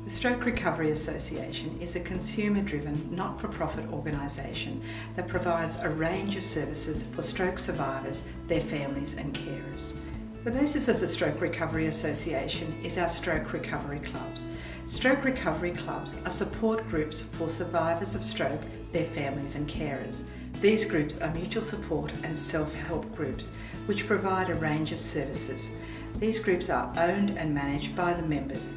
The Stroke Recovery Association is a consumer-driven, not-for-profit organisation that provides a range of services for stroke survivors, their families and carers. The basis of the Stroke Recovery Association is our Stroke Recovery Clubs. Stroke Recovery Clubs are support groups for survivors of stroke, their families and carers. These groups are mutual support and self-help groups which provide a range of services. These groups are owned and managed by the members.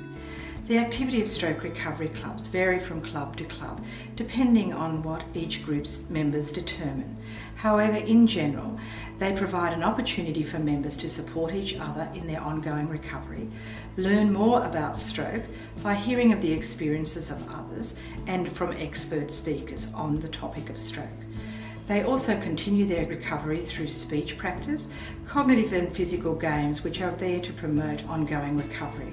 The activity of stroke recovery clubs vary from club to club, depending on what each group's members determine. However, in general, they provide an opportunity for members to support each other in their ongoing recovery, learn more about stroke by hearing of the experiences of others and from expert speakers on the topic of stroke. They also continue their recovery through speech practice, cognitive and physical games which are there to promote ongoing recovery.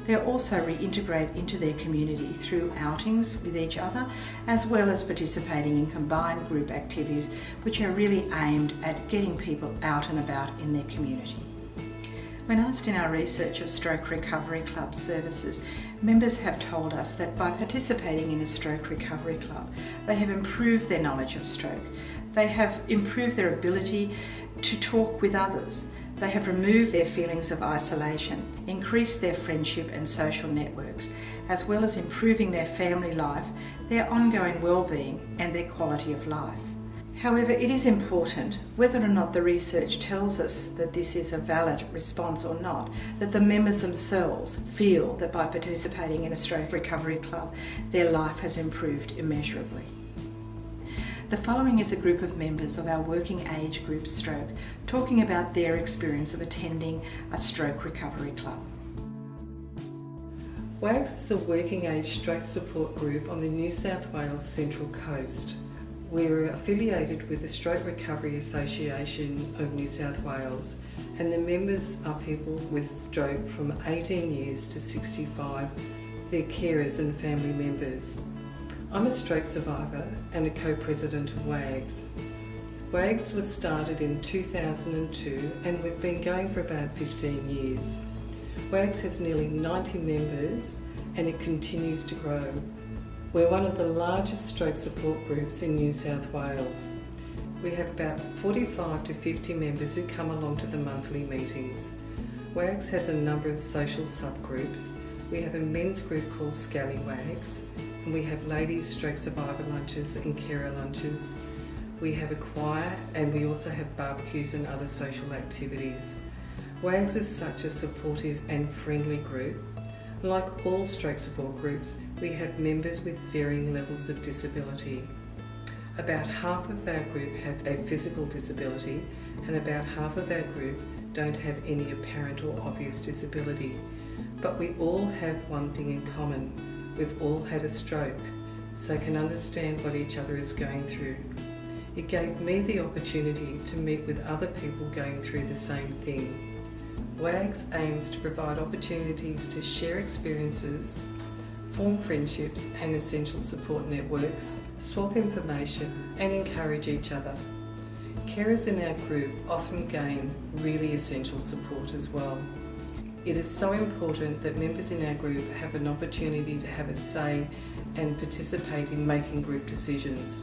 They also reintegrate into their community through outings with each other, as well as participating in combined group activities which are really aimed at getting people out and about in their community. When asked in our research of Stroke Recovery Club services, members have told us that by participating in a Stroke Recovery Club, they have improved their knowledge of stroke. They have improved their ability to talk with others. They have removed their feelings of isolation, increased their friendship and social networks, as well as improving their family life, their ongoing well-being and their quality of life. However, it is important, whether or not the research tells us that this is a valid response or not, that the members themselves feel that by participating in a Stroke Recovery Club, their life has improved immeasurably. The following is a group of members of our working age group Stroke talking about their experience of attending a Stroke Recovery Club. WAGS is a working age stroke support group on the New South Wales Central Coast. We're affiliated with the Stroke Recovery Association of New South Wales, and the members are people with stroke from 18 years to 65, their carers and family members. I'm a stroke survivor and a co-president of WAGS. WAGS was started in 2002 and we've been going for about 15 years. WAGS has nearly 90 members and it continues to grow. We're one of the largest stroke support groups in New South Wales. We have about 45 to 50 members who come along to the monthly meetings. WAGS has a number of social subgroups. We have a men's group called Scallywags, and we have ladies stroke survivor lunches and carer lunches. We have a choir and we also have barbecues and other social activities. WAGS is such a supportive and friendly group. Like all stroke support groups, we have members with varying levels of disability. About half of our group have a physical disability and about half of our group don't have any apparent or obvious disability. But we all have one thing in common. We've all had a stroke, so can understand what each other is going through. It gave me the opportunity to meet with other people going through the same thing. WAGS aims to provide opportunities to share experiences, form friendships and essential support networks, swap information and encourage each other. Carers in our group often gain really essential support as well. It is so important that members in our group have an opportunity to have a say and participate in making group decisions.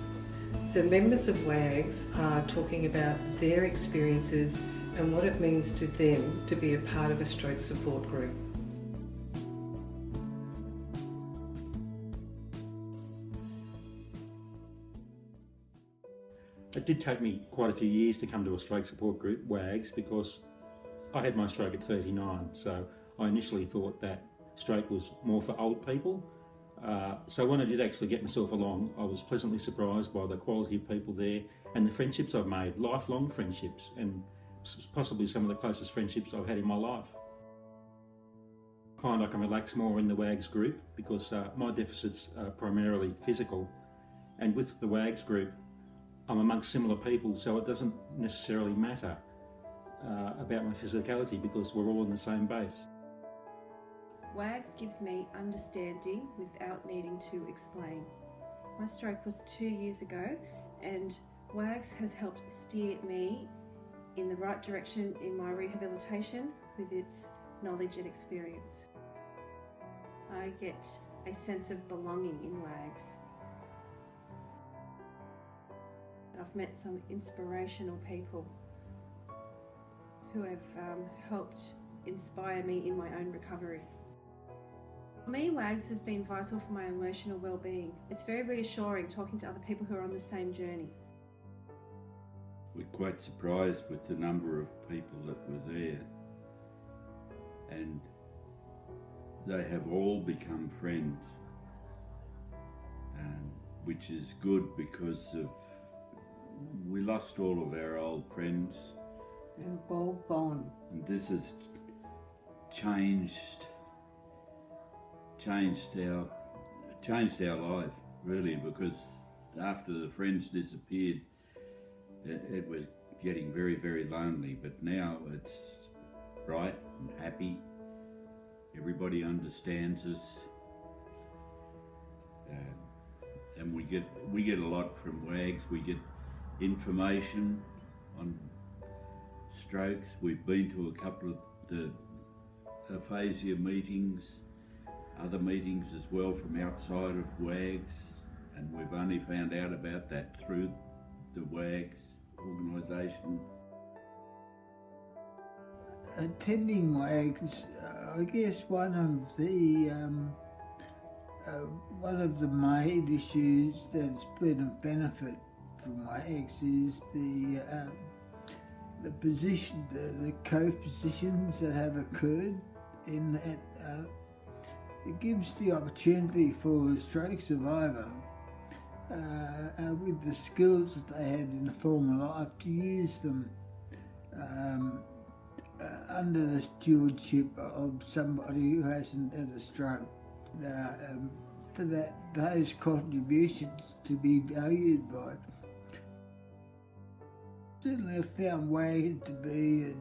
The members of WAGS are talking about their experiences and what it means to them to be a part of a stroke support group. It did take me quite a few years to come to a stroke support group, WAGS, because I had my stroke at 39, so I initially thought that stroke was more for old people. So when I did actually get myself along, I was pleasantly surprised by the quality of people there and the friendships I've made, lifelong friendships, and possibly some of the closest friendships I've had in my life. I find I can relax more in the WAGS group because my deficits are primarily physical, and with the WAGS group I'm amongst similar people, so it doesn't necessarily matter about my physicality because we're all on the same base. WAGS gives me understanding without needing to explain. My stroke was 2 years ago and WAGS has helped steer me in the right direction in my rehabilitation with its knowledge and experience. I get a sense of belonging in WAGS. I've met some inspirational people who have helped inspire me in my own recovery. For me, WAGS has been vital for my emotional well-being. It's very reassuring talking to other people who are on the same journey. We're quite surprised with the number of people that were there, and they have all become friends, which is good because we lost all of our old friends. They're all gone. And this has changed our life, really, because after the friends disappeared, it was getting very, very lonely. But now it's bright and happy. Everybody understands us, and we get a lot from WAGS. We get information on strokes. We've been to a couple of the aphasia meetings, other meetings as well from outside of WAGS, and we've only found out about that through the WAGS organisation. Attending WAGS, I guess one of the main issues that's been of benefit from WAGS is the position, the co-positions that have occurred in that. It gives the opportunity for a stroke survivor with the skills that they had in the former life to use them under the stewardship of somebody who hasn't had a stroke. For those contributions to be valued by. Certainly I found WAGS to be a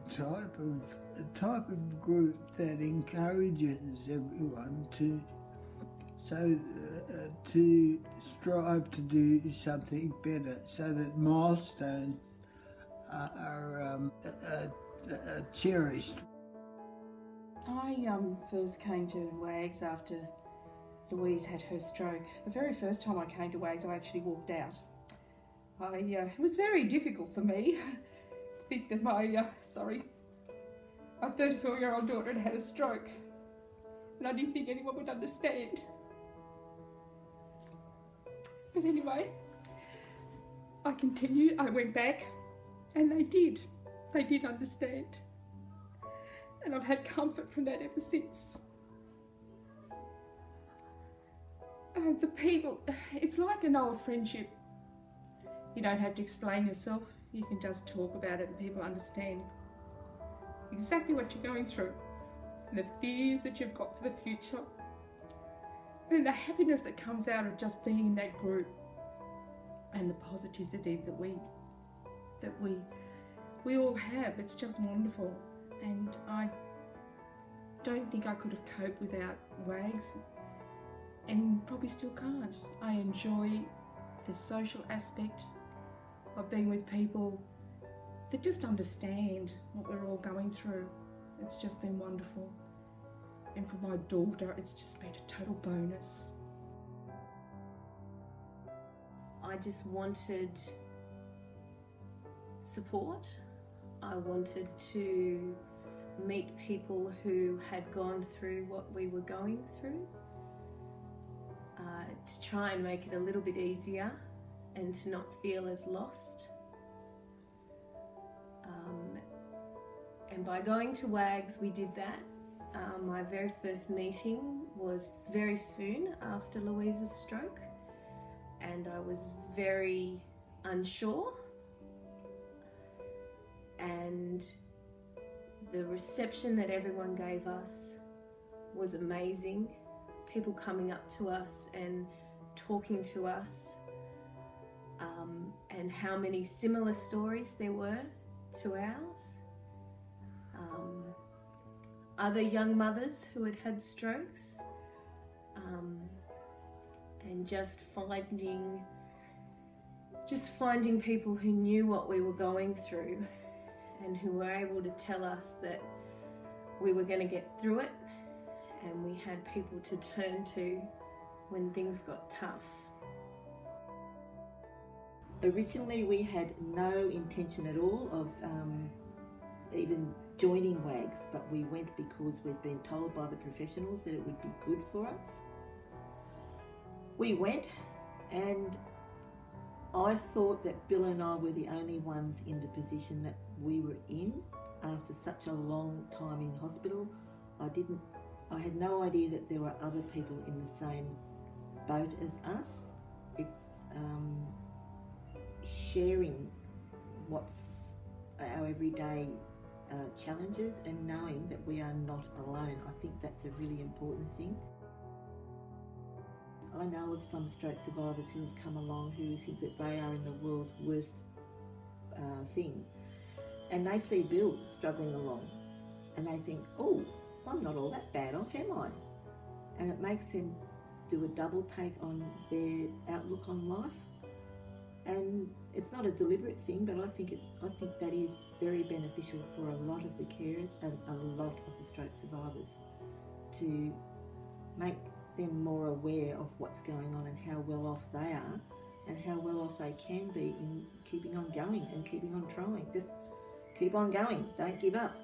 type of group that encourages everyone to strive to do something better, so that milestones are cherished. I first came to WAGS after Louise had her stroke. The very first time I came to WAGS, I actually walked out. It was very difficult for me to think that my 34-year-old daughter had had a stroke, and I didn't think anyone would understand. But anyway, I continued, I went back, and they did. They did understand. And I've had comfort from that ever since. The people, it's like an old friendship. You don't have to explain yourself, you can just talk about it and people understand exactly what you're going through, and the fears that you've got for the future, and the happiness that comes out of just being in that group, and the positivity that we all have. It's just wonderful, and I don't think I could have coped without WAGS, and probably still can't. I enjoy the social aspect of being with people that just understand what we're all going through. It's just been wonderful. And for my daughter, it's just been a total bonus. I just wanted support. I wanted to meet people who had gone through what we were going through, to try and make it a little bit easier and to not feel as lost. And by going to WAGS, we did that. My very first meeting was very soon after Louise's stroke, and I was very unsure, and the reception that everyone gave us was amazing. People coming up to us and talking to us, and how many similar stories there were to ours. Other young mothers who had had strokes, and just finding people who knew what we were going through and who were able to tell us that we were going to get through it, and we had people to turn to when things got tough. Originally we had no intention at all of even joining WAGS, but we went because we'd been told by the professionals that it would be good for us. We went, and I thought that Bill and I were the only ones in the position that we were in after such a long time in hospital. I had no idea that there were other people in the same boat as us. It's sharing what's our everyday challenges and knowing that we are not alone. I think that's a really important thing. I know of some stroke survivors who have come along who think that they are in the world's worst thing, and they see Bill struggling along and they think, oh, I'm not all that bad off, am I? And it makes them do a double take on their outlook on life. And it's not a deliberate thing, but I think that is very beneficial for a lot of the carers and a lot of the stroke survivors, to make them more aware of what's going on and how well off they are and how well off they can be in keeping on going and keeping on trying. Just keep on going, don't give up.